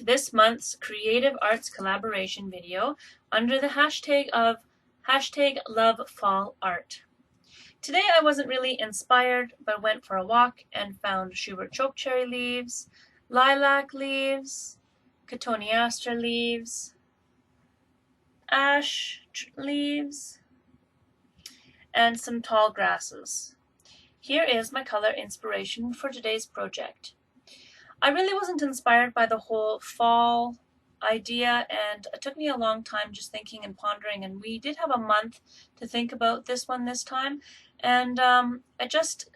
this month's Creative Arts collaboration video under the hashtag of #LoveFallArt. Today I wasn't really inspired, but went for a walk and found Schubert chokecherry leaves, lilac leaves, cotoneaster leaves, ash leaves, and some tall grasses. Here is my color inspiration for today's project. I really wasn't inspired by the whole fall idea, and it took me a long time just thinking and pondering, and we did have a month to think about this one this time, and I just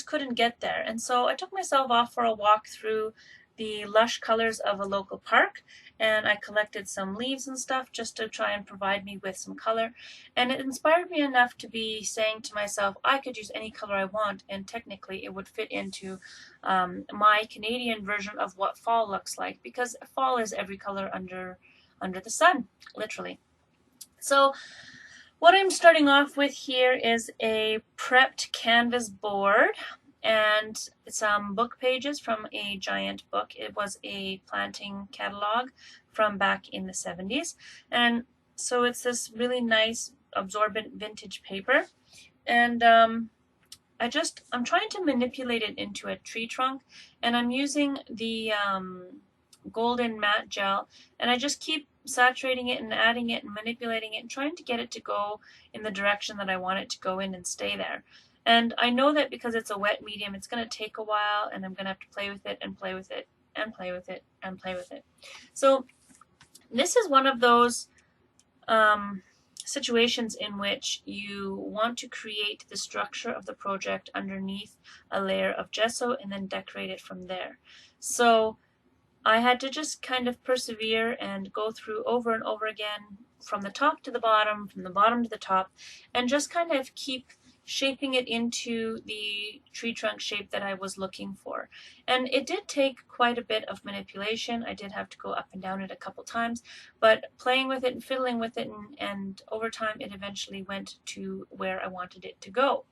couldn't get there. And so I took myself off for a walk through the lush colors of a local park, and I collected some leaves and stuff just to try and provide me with some color. And it inspired me enough to be saying to myself, I could use any color I want, and technically it would fit into my Canadian version of what fall looks like, because fall is every color under the sun, literally. So what I'm starting off with here is a prepped canvas board and some book pages from a giant book. It was a planting catalog from back in the 70s. And so it's this really nice absorbent vintage paper. And I'm trying to manipulate it into a tree trunk, and I'm using the golden matte gel, and I just keep saturating it and adding it and manipulating it and trying to get it to go in the direction that I want it to go in and stay there. And I know that because it's a wet medium, it's going to take a while, and I'm going to have to play with it and play with it and play with it and play with it. So this is one of those situations in which you want to create the structure of the project underneath a layer of gesso and then decorate it from there. So I had to just kind of persevere and go through over and over again from the top to the bottom, from the bottom to the top, and just kind of keep shaping it into the tree trunk shape that I was looking for. And it did take quite a bit of manipulation. I did have to go up and down it a couple times, but playing with it and fiddling with it, and over time it eventually went to where I wanted it to go.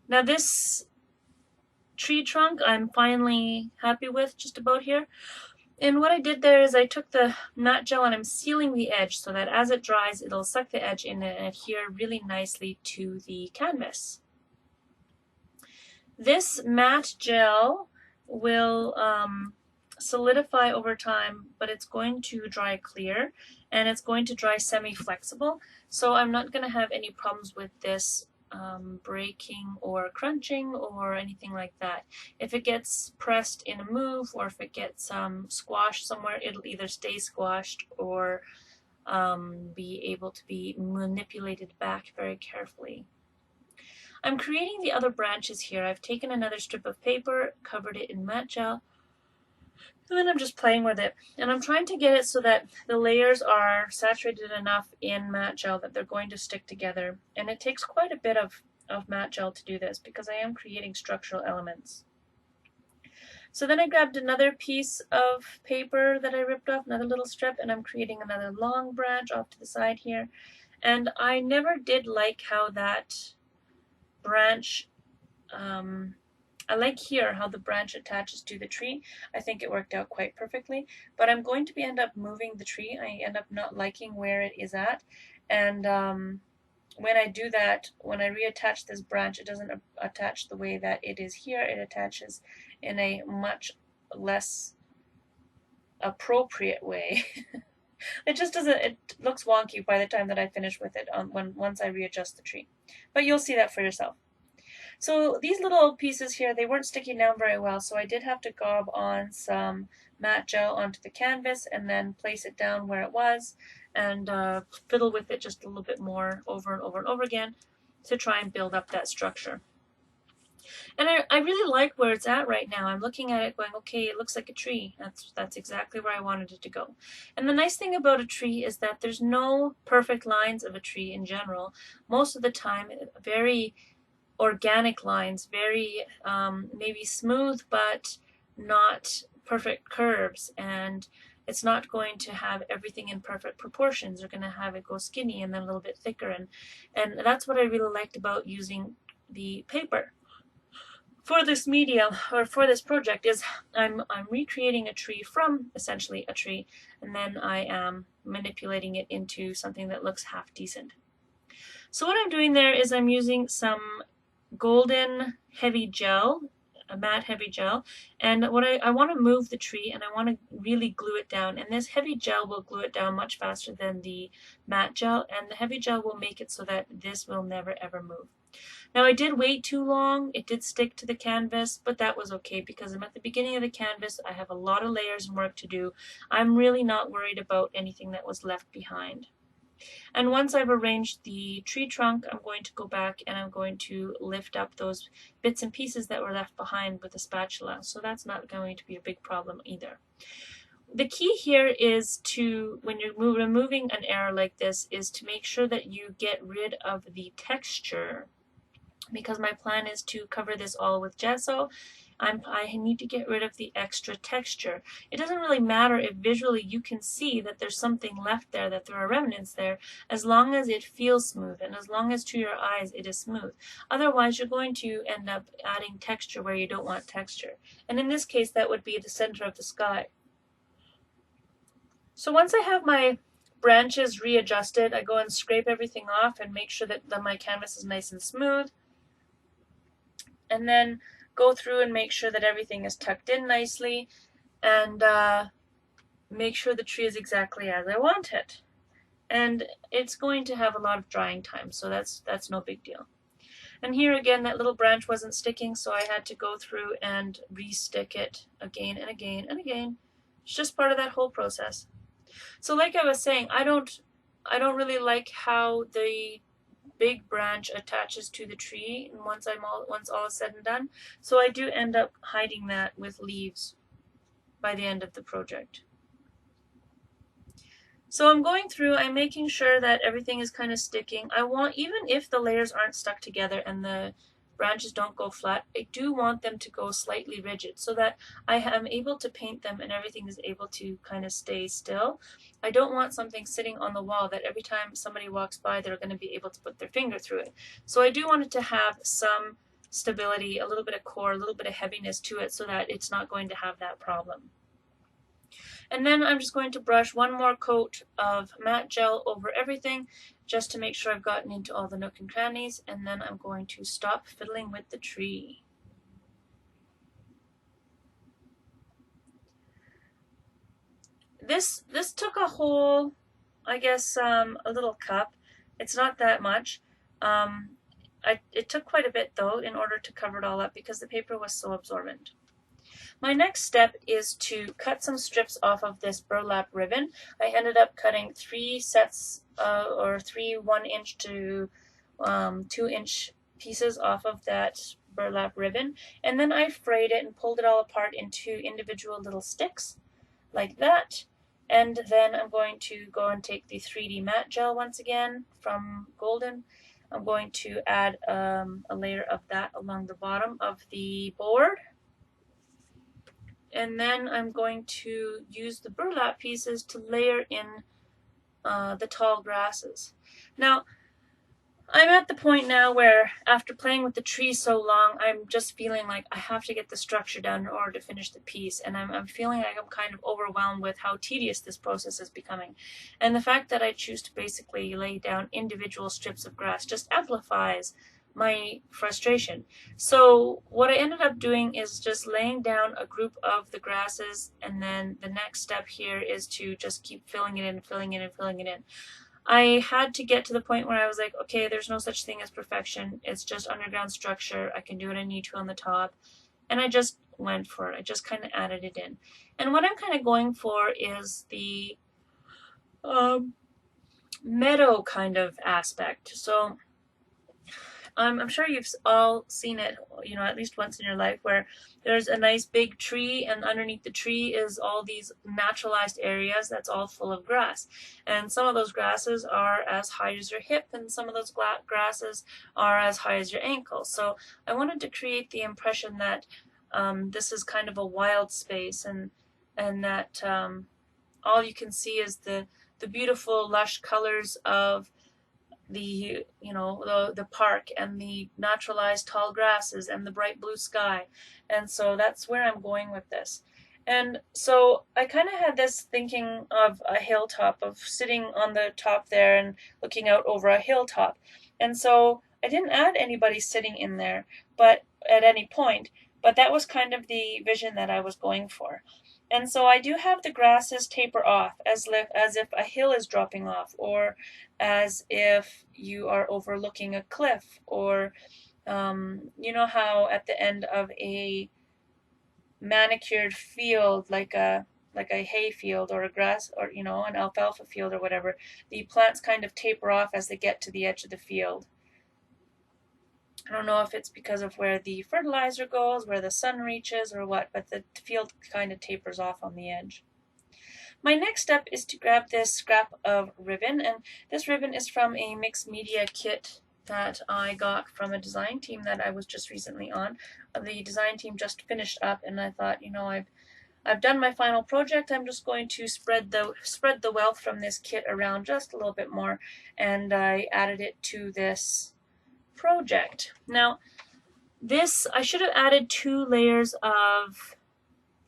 Now this tree trunk I'm finally happy with, just about here. And what I did there is I took the matte gel and I'm sealing the edge so that as it dries, it'll suck the edge in and adhere really nicely to the canvas. This matte gel will solidify over time, but it's going to dry clear, and it's going to dry semi-flexible, so I'm not going to have any problems with this breaking or crunching or anything like that. If it gets pressed in a move, or if it gets squashed somewhere, it'll either stay squashed or be able to be manipulated back very carefully. I'm creating the other branches here. I've taken another strip of paper, covered it in matte gel, and then I'm just playing with it. And I'm trying to get it so that the layers are saturated enough in matte gel that they're going to stick together. And it takes quite a bit of matte gel to do this, because I am creating structural elements. So then I grabbed another piece of paper that I ripped off, another little strip, and I'm creating another long branch off to the side here. And I never did like how that branch I like here how the branch attaches to the tree. I think it worked out quite perfectly, but I'm going to end up moving the tree. I end up not liking where it is at, and when I do that, when I reattach this branch, it doesn't attach the way that it is here. It attaches in a much less appropriate way. It just doesn't, it looks wonky by the time that I finish with it once I readjust the tree. But you'll see that for yourself. So these little pieces here, they weren't sticking down very well, so I did have to gob on some matte gel onto the canvas and then place it down where it was, and fiddle with it just a little bit more over and over and over again to try and build up that structure. And I really like where it's at right now. I'm looking at it going, okay, it looks like a tree. That's exactly where I wanted it to go. And the nice thing about a tree is that there's no perfect lines of a tree in general. Most of the time, very organic lines, very maybe smooth but not perfect curves, and it's not going to have everything in perfect proportions. You're going to have it go skinny and then a little bit thicker, and that's what I really liked about using the paper. for this medium, or for this project, is I'm recreating a tree from essentially a tree, and then I am manipulating it into something that looks half decent. So what I'm doing there is I'm using some golden heavy gel, a matte heavy gel, and what I want to move the tree, and I want to really glue it down, and this heavy gel will glue it down much faster than the matte gel, and the heavy gel will make it so that this will never ever move. Now I did wait too long, it did stick to the canvas, but that was okay because I'm at the beginning of the canvas, I have a lot of layers and work to do. I'm really not worried about anything that was left behind. And once I've arranged the tree trunk, I'm going to go back and I'm going to lift up those bits and pieces that were left behind with a spatula, so that's not going to be a big problem either. The key here is to, when you're removing an error like this, is to make sure that you get rid of the texture, because my plan is to cover this all with gesso. I need to get rid of the extra texture. It doesn't really matter if visually you can see that there's something left there, that there are remnants there, as long as it feels smooth and as long as to your eyes it is smooth. Otherwise you're going to end up adding texture where you don't want texture. And in this case that would be the center of the sky. So once I have my branches readjusted, I go and scrape everything off and make sure that my canvas is nice and smooth. And then go through and make sure that everything is tucked in nicely, and make sure the tree is exactly as I want it. And it's going to have a lot of drying time, so that's no big deal. And here again, that little branch wasn't sticking, so I had to go through and re-stick it again and again and again. It's just part of that whole process. So like I was saying, I don't really like how the big branch attaches to the tree and once all is said and done, so I do end up hiding that with leaves by the end of the project. So I'm going through, I'm making sure that everything is kind of sticking. I want, even if the layers aren't stuck together and the branches don't go flat, I do want them to go slightly rigid so that I am able to paint them and everything is able to kind of stay still. I don't want something sitting on the wall that every time somebody walks by they're going to be able to put their finger through it. So I do want it to have some stability, a little bit of core, a little bit of heaviness to it so that it's not going to have that problem. And then I'm just going to brush one more coat of matte gel over everything just to make sure I've gotten into all the nook and crannies, and then I'm going to stop fiddling with the tree. This took a whole, I guess, a little cup. It's not that much. It took quite a bit though in order to cover it all up because the paper was so absorbent. My next step is to cut some strips off of this burlap ribbon. I ended up cutting 3 sets or 3 1-inch to 2-inch pieces off of that burlap ribbon, and then I frayed it and pulled it all apart into individual little sticks like that. And then I'm going to go and take the 3D matte gel once again from Golden. I'm going to add a layer of that along the bottom of the board. And then I'm going to use the burlap pieces to layer in the tall grasses. Now, I'm at the point now where after playing with the tree so long, I'm just feeling like I have to get the structure down in order to finish the piece, and I'm feeling like I'm kind of overwhelmed with how tedious this process is becoming. And the fact that I choose to basically lay down individual strips of grass just amplifies my frustration. So what I ended up doing is just laying down a group of the grasses, and then the next step here is to just keep filling it in, filling it in, filling it in. I had to get to the point where I was like, okay, there's no such thing as perfection. It's just underground structure. I can do what I need to on the top. And I just went for it. I just kind of added it in. And what I'm kind of going for is the meadow kind of aspect. So I'm sure you've all seen it, you know, at least once in your life, where there's a nice big tree and underneath the tree is all these naturalized areas that's all full of grass. And some of those grasses are as high as your hip and some of those grasses are as high as your ankle. So I wanted to create the impression that this is kind of a wild space, and that all you can see is the beautiful lush colors of the the park and the naturalized tall grasses and the bright blue sky. And so that's where I'm going with this. And so I kind of had this thinking of a hilltop, of sitting on the top there and looking out over a hilltop. And so I didn't add anybody sitting in there, but at any point, but that was kind of the vision that I was going for. And so I do have the grasses taper off as if a hill is dropping off, or as if you are overlooking a cliff, or you know how at the end of a manicured field, like a hay field or a grass, or an alfalfa field or whatever, the plants kind of taper off as they get to the edge of the field. I don't know if it's because of where the fertilizer goes, where the sun reaches, or what, but the field kind of tapers off on the edge. My next step is to grab this scrap of ribbon, and this ribbon is from a mixed media kit that I got from a design team that I was just recently on. The design team just finished up, and I thought, I've done my final project. I'm just going to spread the wealth from this kit around just a little bit more, and I added it to this project. Now, this, I should have added 2 layers of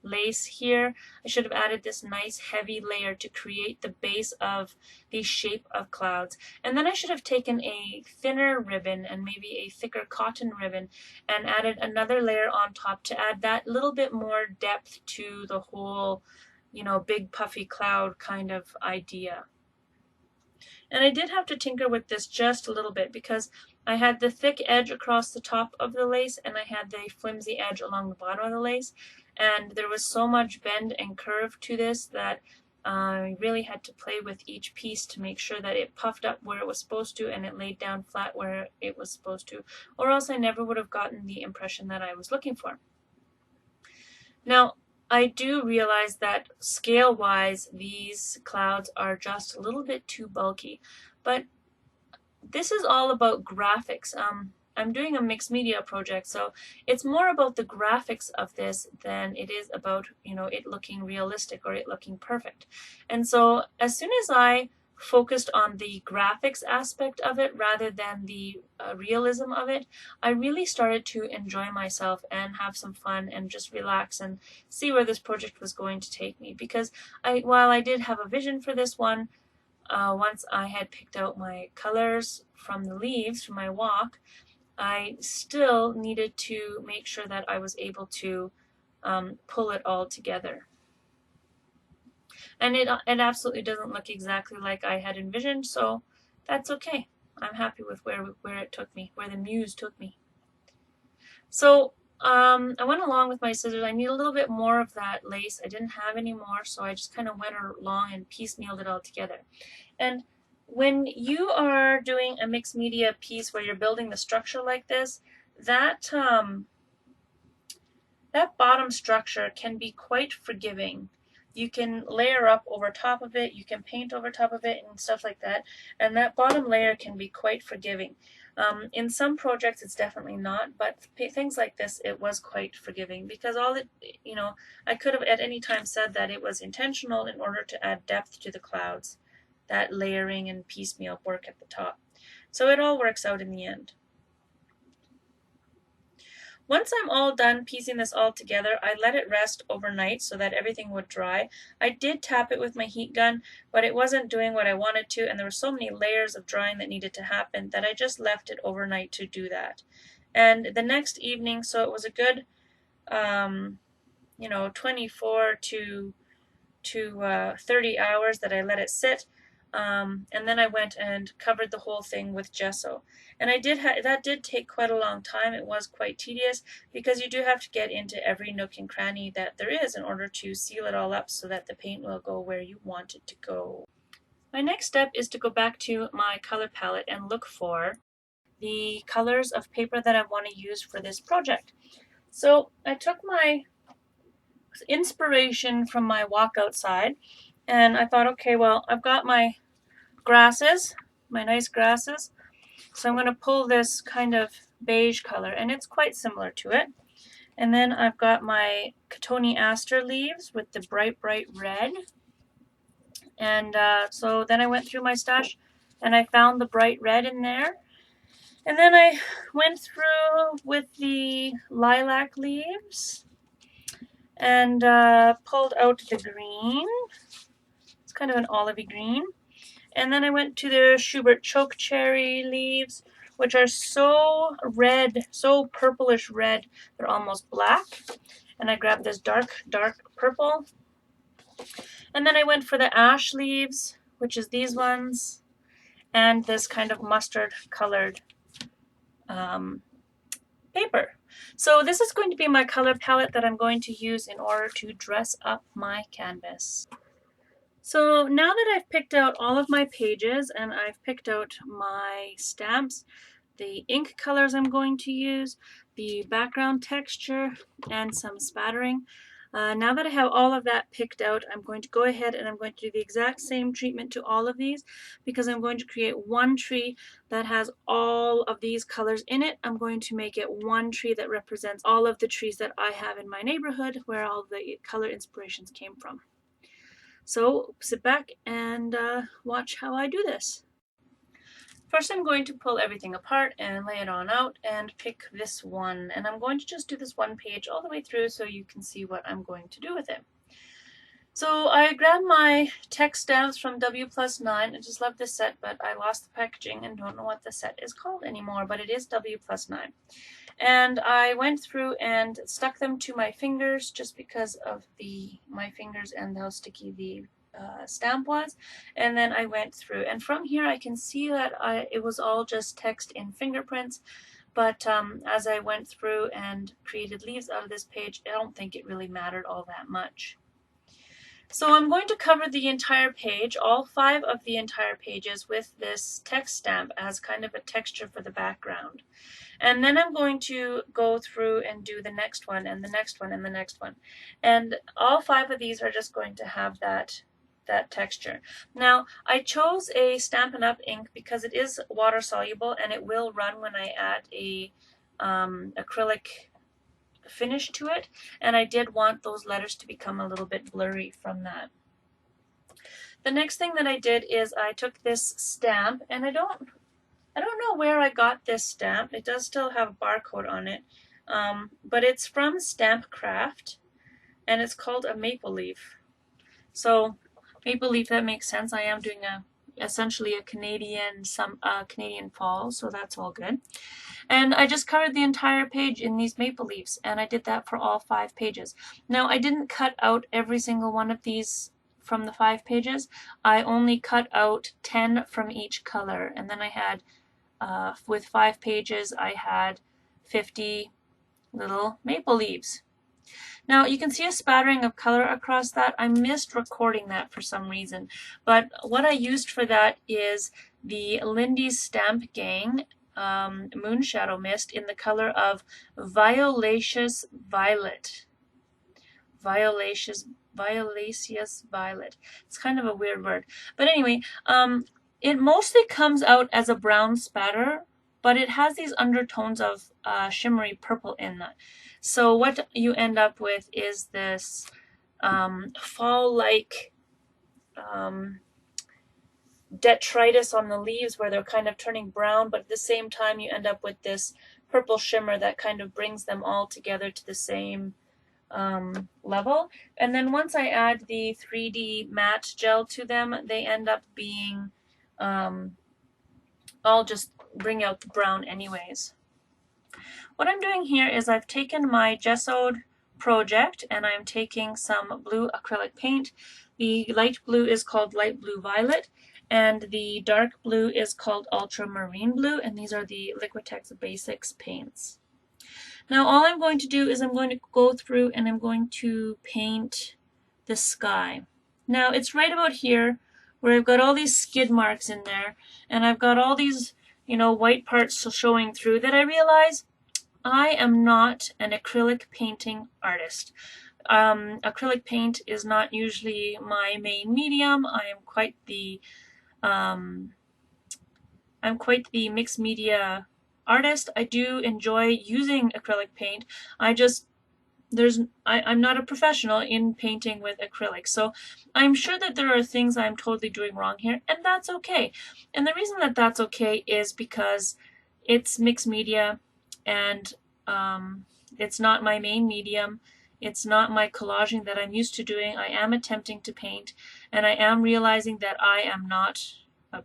lace here. I should have added this nice heavy layer to create the base of the shape of clouds. And then I should have taken a thinner ribbon and maybe a thicker cotton ribbon and added another layer on top to add that little bit more depth to the whole, big puffy cloud kind of idea. And I did have to tinker with this just a little bit because I had the thick edge across the top of the lace and I had the flimsy edge along the bottom of the lace. And there was so much bend and curve to this that I really had to play with each piece to make sure that it puffed up where it was supposed to and it laid down flat where it was supposed to, or else I never would have gotten the impression that I was looking for. Now, I do realize that scale-wise, these clouds are just a little bit too bulky, but this is all about graphics. I'm doing a mixed media project, so it's more about the graphics of this than it is about, it looking realistic or it looking perfect. And so as soon as I focused on the graphics aspect of it rather than the realism of it, I really started to enjoy myself and have some fun and just relax and see where this project was going to take me. Because while I did have a vision for this one, once I had picked out my colors from the leaves from my walk, I still needed to make sure that I was able to pull it all together. And it absolutely doesn't look exactly like I had envisioned, so that's okay. I'm happy with where it took me, where the muse took me. So I went along with my scissors. I need a little bit more of that lace. I didn't have any more, so I just kind of went along and piecemealed it all together. And when you are doing a mixed media piece where you're building the structure like this, that bottom structure can be quite forgiving. You can layer up over top of it, you can paint over top of it and stuff like that, and that bottom layer can be quite forgiving. In some projects it's definitely not, but things like this, it was quite forgiving because I could have at any time said that it was intentional in order to add depth to the clouds, that layering and piecemeal work at the top. So it all works out in the end. Once I'm all done piecing this all together, I let it rest overnight so that everything would dry. I did tap it with my heat gun, but it wasn't doing what I wanted to, and there were so many layers of drying that needed to happen that I just left it overnight to do that. And the next evening, so it was a good 24 to 30 hours that I let it sit. And then I went and covered the whole thing with gesso. And that did take quite a long time. It was quite tedious because you do have to get into every nook and cranny that there is in order to seal it all up so that the paint will go where you want it to go. My next step is to go back to my color palette and look for the colors of paper that I want to use for this project. So I took my inspiration from my walk outside and I thought, okay, well, I've got my grasses, my nice grasses. So I'm going to pull this kind of beige color, and it's quite similar to it. And then I've got my Cotoneaster leaves with the bright red. And so then I went through my stash and I found the bright red in there. And then I went through with the lilac leaves and pulled out the green. It's kind of an olivey green. And then I went to the Schubert choke cherry leaves, which are so red, so purplish red, they're almost black. And I grabbed this dark, dark purple. And then I went for the ash leaves, which is these ones, and this kind of mustard colored paper. So this is going to be my color palette that I'm going to use in order to dress up my canvas. So now that I've picked out all of my pages and I've picked out my stamps, the ink colors I'm going to use, the background texture, and some spattering. Now that I have all of that picked out, I'm going to go ahead and I'm going to do the exact same treatment to all of these because I'm going to create one tree that has all of these colors in it. I'm going to make it one tree that represents all of the trees that I have in my neighborhood where all the color inspirations came from. So sit back and watch how I do this. First, I'm going to pull everything apart and lay it on out and pick this one. And I'm going to just do this one page all the way through so you can see what I'm going to do with it. So I grabbed my text stamps from W+9. I just love this set, but I lost the packaging and don't know what the set is called anymore, but it is W+9. And I went through and stuck them to my fingers just because of my fingers and how sticky the stamp was. And then I went through, and from here I can see that it was all just text in fingerprints, but as I went through and created leaves out of this page, I don't think it really mattered all that much. So I'm going to cover the entire page, all 5 of the entire pages, with this text stamp as kind of a texture for the background. And then I'm going to go through and do the next one and the next one and the next one. And all 5 of these are just going to have that texture. Now, I chose a Stampin' Up! Ink because it is water soluble and it will run when I add a acrylic finish to it, and I did want those letters to become a little bit blurry from that. The next thing that I did is I took this stamp, and I don't know where I got this stamp. It does still have a barcode on it, but it's from Stampcraft, and it's called a maple leaf. So maple leaf, that makes sense. I am doing essentially a Canadian fall, so that's all good. And I just covered the entire page in these maple leaves, and I did that for all 5 pages. Now, I didn't cut out every single one of these from the 5 pages. I only cut out 10 from each color, and then I had, with 5 pages, I had 50 little maple leaves. Now, you can see a spattering of color across that. I missed recording that for some reason, but what I used for that is the Lindy's Stamp Gang Moonshadow Mist in the color of Violaceous Violet. Violaceous Violet. It's kind of a weird word. But anyway, it mostly comes out as a brown spatter, but it has these undertones of shimmery purple in that. So what you end up with is this fall-like detritus on the leaves where they're kind of turning brown, but at the same time you end up with this purple shimmer that kind of brings them all together to the same level. And then once I add the 3D matte gel to them, they end up being I'll just bring out the brown anyways. What I'm doing here is I've taken my gessoed project and I'm taking some blue acrylic paint. The light blue is called Light Blue Violet, and the dark blue is called Ultramarine Blue, and these are the Liquitex Basics paints. Now all I'm going to do is I'm going to go through and I'm going to paint the sky. Now it's right about here where I've got all these skid marks in there, and I've got all these, white parts showing through, that I realize I am not an acrylic painting artist. Acrylic paint is not usually my main medium. I am quite the mixed media artist. I do enjoy using acrylic paint. I just I'm not a professional in painting with acrylic, so I'm sure that there are things I'm totally doing wrong here, and that's okay. And the reason that that's okay is because it's mixed media, and it's not my main medium. It's not my collaging that I'm used to doing. I am attempting to paint, and I am realizing that I am not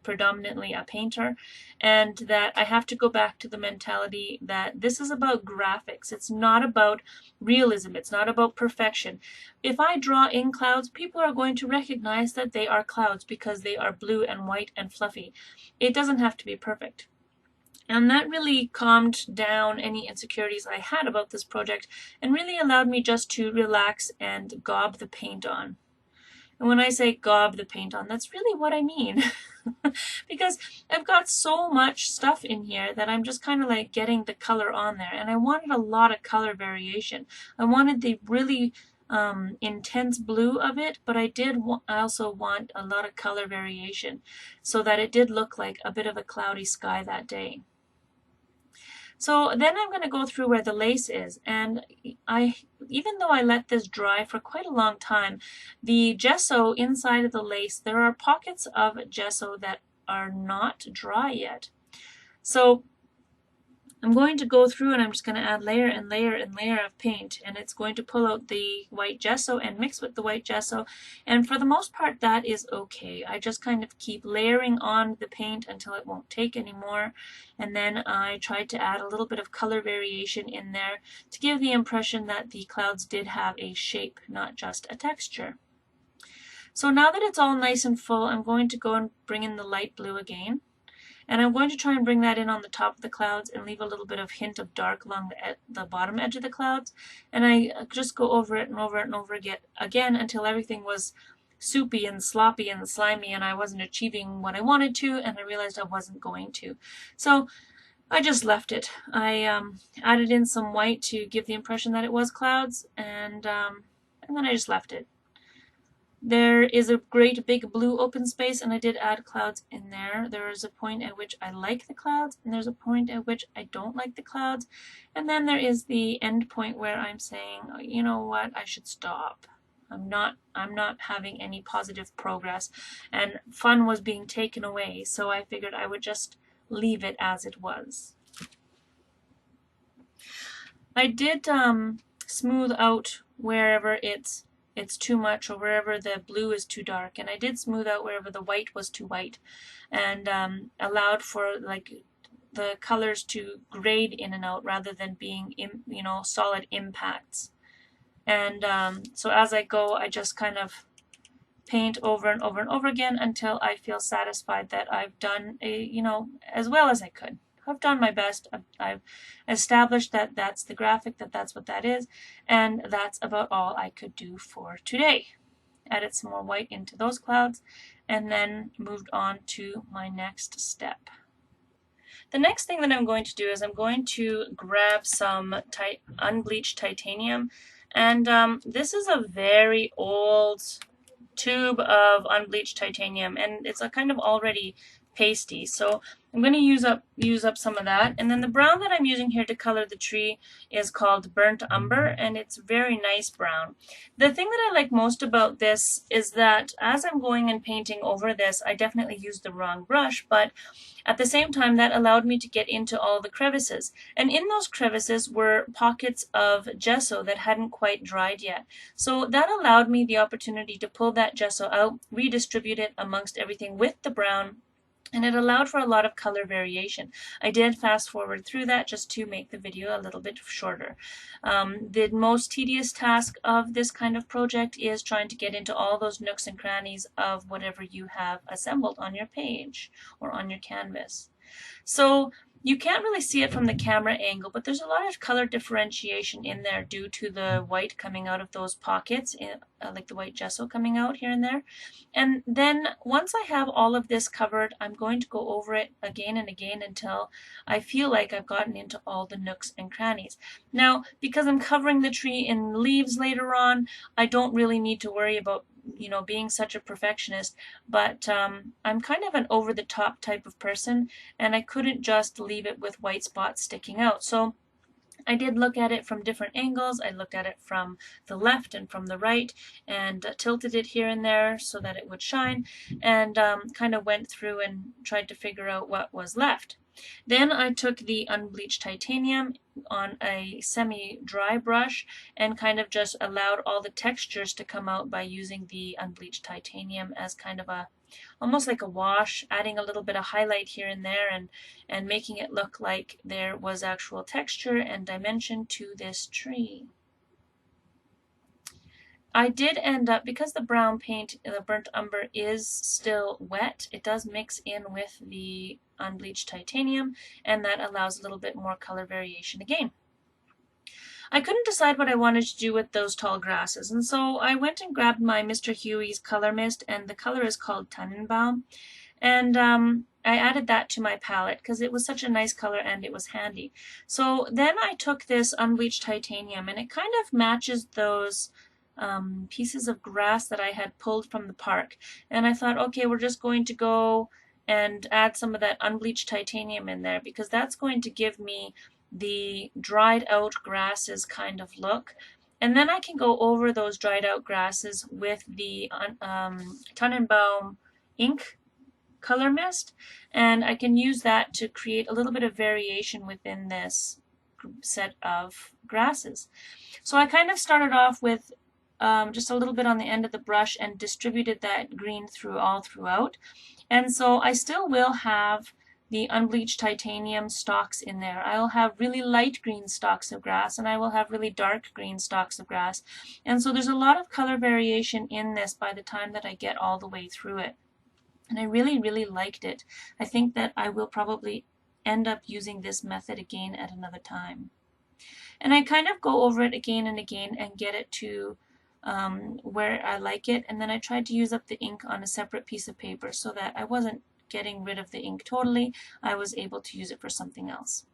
predominantly a painter, and that I have to go back to the mentality that this is about graphics. It's not about realism. It's not about perfection. If I draw in clouds, people are going to recognize that they are clouds because they are blue and white and fluffy. It doesn't have to be perfect. And that really calmed down any insecurities I had about this project and really allowed me just to relax and gob the paint on. And when I say gob the paint on, that's really what I mean. Because I've got so much stuff in here that I'm just kind of like getting the color on there. And I wanted a lot of color variation. I wanted the really intense blue of it, but I also want a lot of color variation so that it did look like a bit of a cloudy sky that day. So then I'm going to go through where the lace is, and even though I let this dry for quite a long time, the gesso inside of the lace, there are pockets of gesso that are not dry yet. So I'm going to go through and I'm just going to add layer and layer and layer of paint, and it's going to pull out the white gesso and mix with the white gesso, and for the most part that is okay. I just kind of keep layering on the paint until it won't take anymore, and then I tried to add a little bit of color variation in there to give the impression that the clouds did have a shape, not just a texture. So now that it's all nice and full, I'm going to go and bring in the light blue again. And I'm going to try and bring that in on the top of the clouds and leave a little bit of hint of dark along the bottom edge of the clouds. And I just go over it and over it and over again until everything was soupy and sloppy and slimy and I wasn't achieving what I wanted to, and I realized I wasn't going to. So I just left it. I added in some white to give the impression that it was clouds, and then I just left it. There is a great big blue open space, and I did add clouds in there. There is a point at which I like the clouds, and there's a point at which I don't like the clouds. And then there is the end point where I'm saying, oh, you know what, I should stop. I'm not having any positive progress, and fun was being taken away, so I figured I would just leave it as it was. I did smooth out wherever it's too much or wherever the blue is too dark, and I did smooth out wherever the white was too white, and allowed for like the colors to grade in and out rather than being solid impacts. And so as I go, I just kind of paint over and over and over again until I feel satisfied that I've done as well as I could. I've done my best. I've established that that's the graphic, that's what that is, and that's about all I could do for today. Added some more white into those clouds, and then moved on to my next step. The next thing that I'm going to do is I'm going to grab some unbleached titanium, and this is a very old tube of unbleached titanium, and it's a kind of already pasty, so I'm going to use up some of that. And then the brown that I'm using here to color the tree is called Burnt Umber, and it's very nice brown. The thing that I like most about this is that as I'm going and painting over this, I definitely used the wrong brush, but at the same time that allowed me to get into all the crevices. And in those crevices were pockets of gesso that hadn't quite dried yet. So that allowed me the opportunity to pull that gesso out, redistribute it amongst everything with the brown, and it allowed for a lot of color variation. I did fast forward through that just to make the video a little bit shorter. The most tedious task of this kind of project is trying to get into all those nooks and crannies of whatever you have assembled on your page or on your canvas. So you can't really see it from the camera angle, but there's a lot of color differentiation in there due to the white coming out of those pockets, like the white gesso coming out here and there. And then once I have all of this covered, I'm going to go over it again and again until I feel like I've gotten into all the nooks and crannies. Now, because I'm covering the tree in leaves later on, I don't really need to worry about being such a perfectionist, but I'm kind of an over-the-top type of person, and I couldn't just leave it with white spots sticking out. So I did look at it from different angles. I looked at it from the left and from the right and tilted it here and there so that it would shine, and kind of went through and tried to figure out what was left. Then I took the unbleached titanium on a semi-dry brush and kind of just allowed all the textures to come out by using the unbleached titanium as kind of a almost like a wash, adding a little bit of highlight here and there and making it look like there was actual texture and dimension to this tree. I did end up, because the brown paint, the burnt umber, is still wet, it does mix in with the unbleached titanium, and that allows a little bit more color variation again. I couldn't decide what I wanted to do with those tall grasses, and so I went and grabbed my Mr. Huey's color mist, and the color is called Tannenbaum, and I added that to my palette because it was such a nice color and it was handy. So then I took this unbleached titanium, and it kind of matches those pieces of grass that I had pulled from the park, and I thought, okay, we're just going to go and add some of that unbleached titanium in there because that's going to give me the dried out grasses kind of look, and then I can go over those dried out grasses with the Tannenbaum ink color mist, and I can use that to create a little bit of variation within this set of grasses. So I kind of started off with just a little bit on the end of the brush and distributed that green throughout, and so I still will have the unbleached titanium stalks in there. I'll have really light green stalks of grass, and I will have really dark green stalks of grass, and so there's a lot of color variation in this by the time that I get all the way through it. And I really, really liked it. I think that I will probably end up using this method again at another time. And I kind of go over it again and again and get it to where I like it. And then I tried to use up the ink on a separate piece of paper so that I wasn't getting rid of the ink totally. I was able to use it for something else.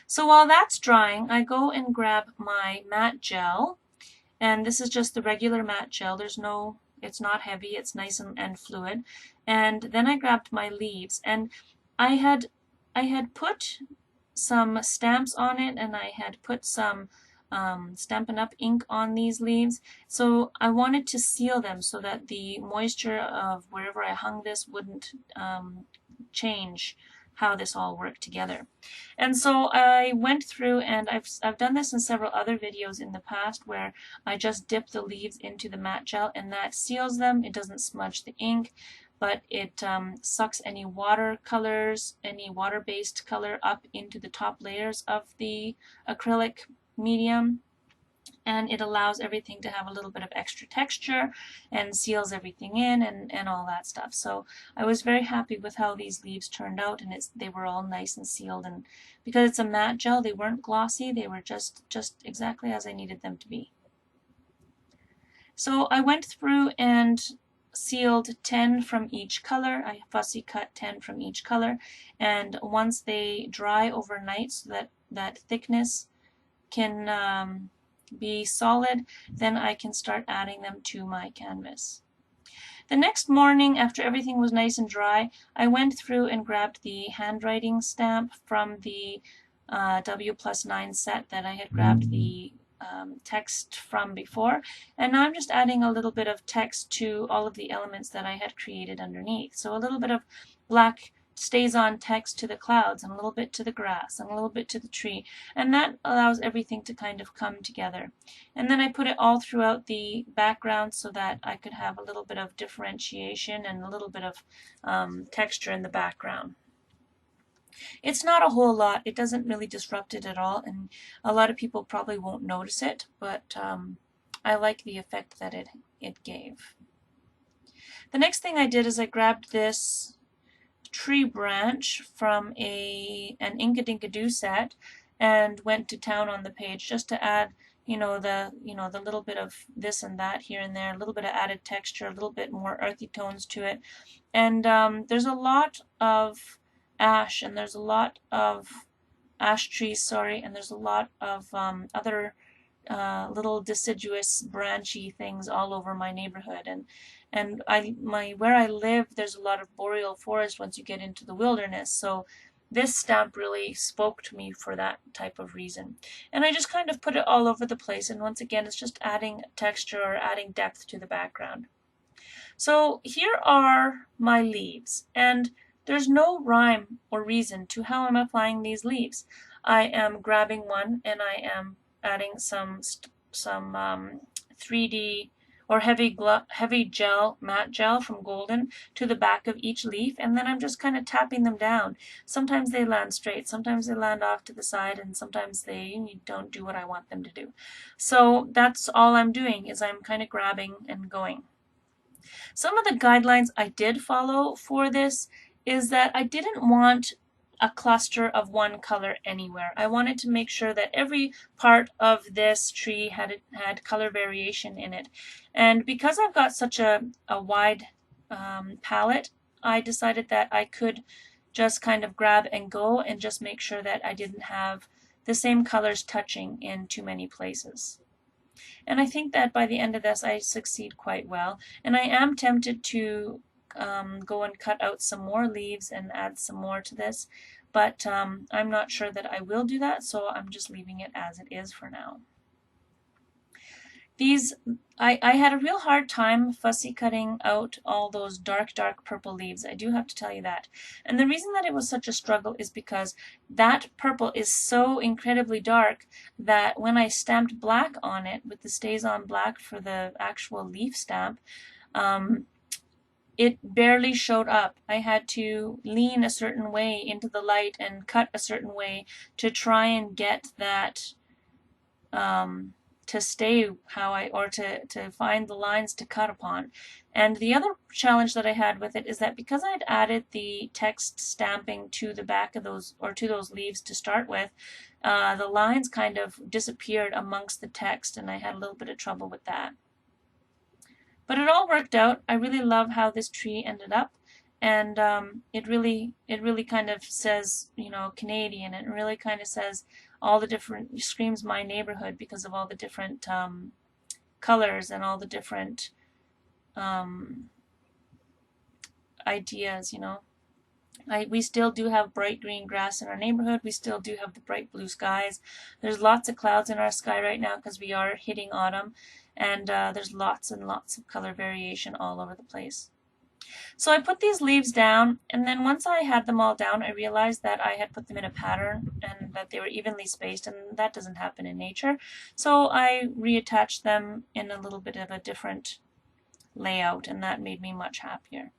So while that's drying, I go and grab my matte gel. And this is just the regular matte gel. It's not heavy, it's nice and fluid. And then I grabbed my leaves, and I had put some stamps on it, and I had put some Stampin' Up! Ink on these leaves. So I wanted to seal them so that the moisture of wherever I hung this wouldn't change how this all worked together. And so I went through, and I've done this in several other videos in the past where I just dip the leaves into the matte gel, and that seals them. It doesn't smudge the ink, but it sucks any watercolors, any water-based color up into the top layers of the acrylic medium, and it allows everything to have a little bit of extra texture and seals everything in and all that stuff. So I was very happy with how these leaves turned out, and they were all nice and sealed, and because it's a matte gel, they weren't glossy, they were just exactly as I needed them to be. So I went through and sealed 10 from each color. I fussy cut 10 from each color, and once they dry overnight so that thickness can be solid, then I can start adding them to my canvas. The next morning, after everything was nice and dry, I went through and grabbed the handwriting stamp from the W+9 set that I had grabbed the text from before, and now I'm just adding a little bit of text to all of the elements that I had created underneath. So a little bit of black stays on text to the clouds, and a little bit to the grass, and a little bit to the tree, and that allows everything to kind of come together. And then I put it all throughout the background so that I could have a little bit of differentiation and a little bit of texture in the background. It's not a whole lot. It doesn't really disrupt it at all, and a lot of people probably won't notice it, but I like the effect that it gave. The next thing I did is I grabbed this tree branch from an Inkadinkado set and went to town on the page just to add the little bit of this and that here and there, a little bit of added texture, a little bit more earthy tones to it. And there's a lot of ash, and there's a lot of ash trees, and there's a lot of other little deciduous branchy things all over my neighborhood, and where I live, there's a lot of boreal forest once you get into the wilderness, so this stamp really spoke to me for that type of reason. And I just kind of put it all over the place, and once again it's just adding texture or adding depth to the background. So here are my leaves, and there's no rhyme or reason to how I'm applying these leaves. I am grabbing one and I am adding some 3D or heavy gel, matte gel from Golden to the back of each leaf, and then I'm just kind of tapping them down. Sometimes they land straight, sometimes they land off to the side, and sometimes they don't do what I want them to do. So that's all I'm doing, is I'm kind of grabbing and going. Some of the guidelines I did follow for this is that I didn't want a cluster of one color anywhere. I wanted to make sure that every part of this tree had color variation in it. And because I've got such a wide palette, I decided that I could just kind of grab and go and just make sure that I didn't have the same colors touching in too many places. And I think that by the end of this I succeed quite well. And I am tempted to go and cut out some more leaves and add some more to this, but I'm not sure that I will do that, so I'm just leaving it as it is for now. These, I had a real hard time fussy cutting out all those dark purple leaves. I do have to tell you that. And the reason that it was such a struggle is because that purple is so incredibly dark that when I stamped black on it with the StazOn black for the actual leaf stamp, it barely showed up. I had to lean a certain way into the light and cut a certain way to try and get that to stay how or to find the lines to cut upon. And the other challenge that I had with it is that because I'd added the text stamping to the back of those, or to those leaves to start with, the lines kind of disappeared amongst the text, and I had a little bit of trouble with that. But it all worked out. I really love how this tree ended up, and it really kind of says, you know, Canadian. It really kind of says all the different, screams my neighborhood because of all the different colors and all the different ideas, you know. We still do have bright green grass in our neighborhood. We still do have the bright blue skies. There's lots of clouds in our sky right now because we are hitting autumn, and there's lots and lots of color variation all over the place. So I put these leaves down, and then once I had them all down, I realized that I had put them in a pattern and that they were evenly spaced, and that doesn't happen in nature. So I reattached them in a little bit of a different layout, and that made me much happier.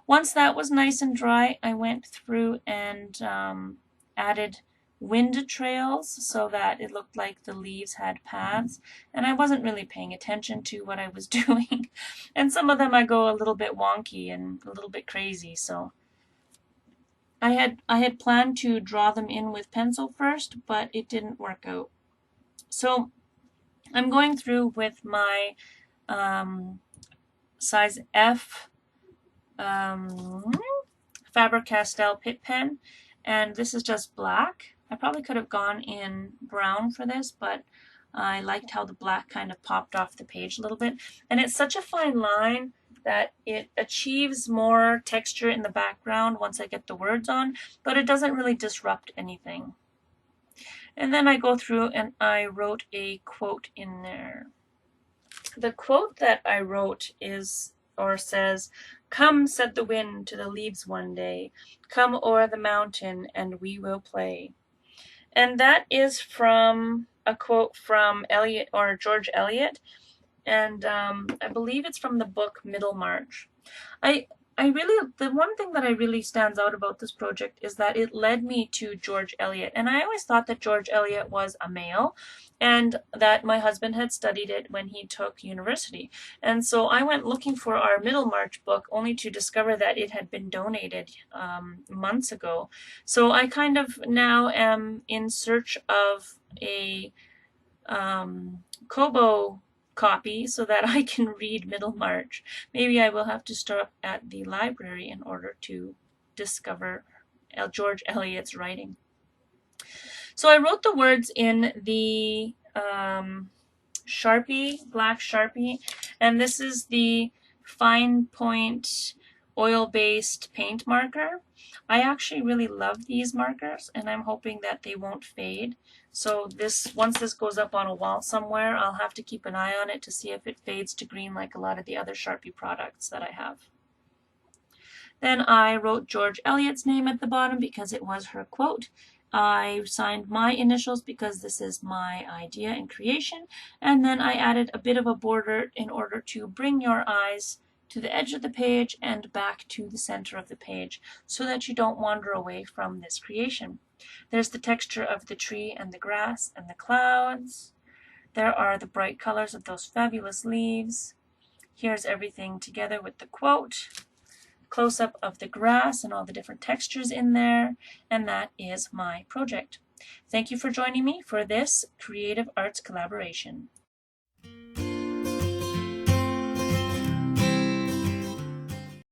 Once that was nice and dry, I went through and added wind trails so that it looked like the leaves had paths, and I wasn't really paying attention to what I was doing. And some of them I go a little bit wonky and a little bit crazy, so I had planned to draw them in with pencil first, but it didn't work out. So I'm going through with my size F Faber-Castell Pitt pen, and this is just black. I probably could have gone in brown for this, but I liked how the black kind of popped off the page a little bit. And it's such a fine line that it achieves more texture in the background once I get the words on, but it doesn't really disrupt anything. And then I go through and I wrote a quote in there. The quote that I wrote is, or says, "Come," said the wind to the leaves one day, "come o'er the mountain and we will play." And that is from a quote from Eliot, or George Eliot, and I believe it's from the book Middlemarch. The one thing that I really stands out about this project is that it led me to George Eliot, and I always thought that George Eliot was a male, and that my husband had studied it when he took university. And so I went looking for our Middlemarch book, only to discover that it had been donated months ago. So I kind of now am in search of a Kobo copy so that I can read Middlemarch. Maybe I will have to stop at the library in order to discover George Eliot's writing. So I wrote the words in the Sharpie, black Sharpie, and this is the fine point oil-based paint marker. I actually really love these markers, and I'm hoping that they won't fade. So once this goes up on a wall somewhere, I'll have to keep an eye on it to see if it fades to green like a lot of the other Sharpie products that I have. Then I wrote George Eliot's name at the bottom because it was her quote. I signed my initials because this is my idea and creation. And then I added a bit of a border in order to bring your eyes to the edge of the page and back to the center of the page so that you don't wander away from this creation. There's the texture of the tree and the grass and the clouds. There are the bright colors of those fabulous leaves. Here's everything together with the quote. Close-up of the grass and all the different textures in there, and that is my project. Thank you for joining me for this creative arts collaboration.